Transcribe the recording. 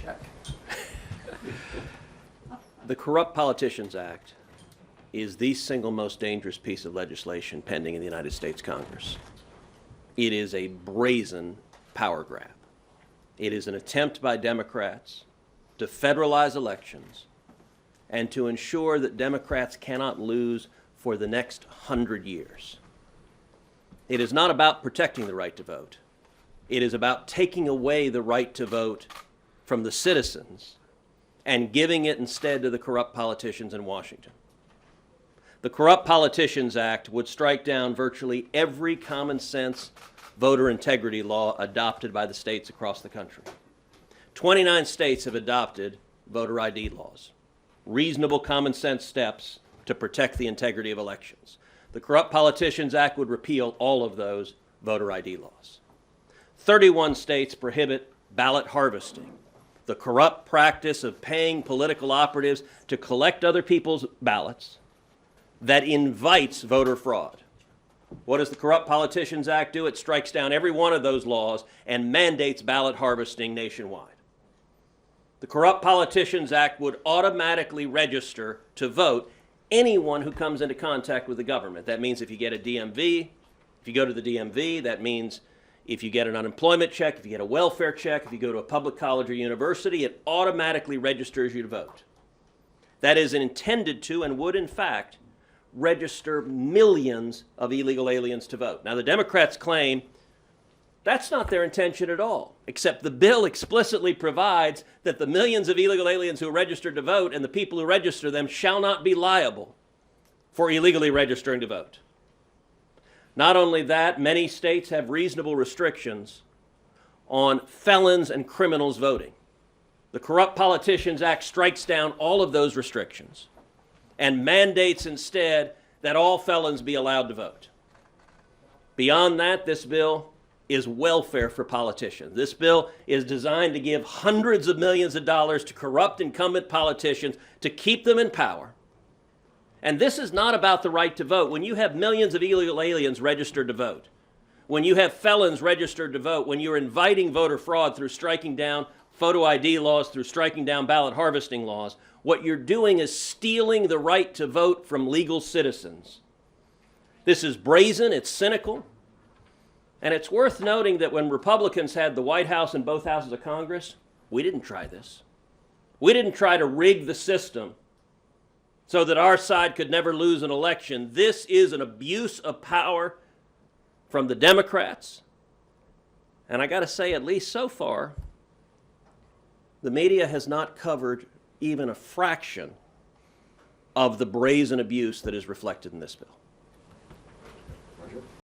Check. The Corrupt Politicians Act is the single most dangerous piece of legislation pending in the United States Congress. It is a brazen power grab. It is an attempt by Democrats to federalize elections and to ensure that Democrats cannot lose for the next 100 years. It is not about protecting the right to vote. It is about taking away the right to vote from the citizens and giving it instead to the corrupt politicians in Washington. The Corrupt Politicians Act would strike down virtually every common sense voter integrity law adopted by the states across the country. 29 states have adopted voter ID laws, reasonable common sense steps to protect the integrity of elections. The Corrupt Politicians Act would repeal all of those voter ID laws. 31 states prohibit ballot harvesting, the corrupt practice of paying political operatives to collect other people's ballots that invites voter fraud. What does the Corrupt Politicians Act do? It strikes down every one of those laws and mandates ballot harvesting nationwide. The Corrupt Politicians Act would automatically register to vote anyone who comes into contact with the government. That means if you get a DMV, if you go to the DMV, that means if you get an unemployment check, if you get a welfare check, if you go to a public college or university, it automatically registers you to vote. That is intended to and would, in fact, register millions of illegal aliens to vote. Now, the Democrats claim that's not their intention at all, except the bill explicitly provides that the millions of illegal aliens who are registered to vote and the people who register them shall not be liable for illegally registering to vote. Not only that, many states have reasonable restrictions on felons and criminals voting. The Corrupt Politicians Act strikes down all of those restrictions and mandates instead that all felons be allowed to vote. Beyond that, this bill is welfare for politicians. This bill is designed to give hundreds of millions of dollars to corrupt incumbent politicians to keep them in power. And this is not about the right to vote. When you have millions of illegal aliens registered to vote, when you have felons registered to vote, when you're inviting voter fraud through striking down photo ID laws, through striking down ballot harvesting laws, what you're doing is stealing the right to vote from legal citizens. This is brazen, it's cynical, and it's worth noting that when Republicans had the White House and both houses of Congress, we didn't try this. We didn't try to rig the system so that our side could never lose an election. This is an abuse of power from the Democrats. And I got to say, at least so far, the media has not covered even a fraction of the brazen abuse that is reflected in this bill.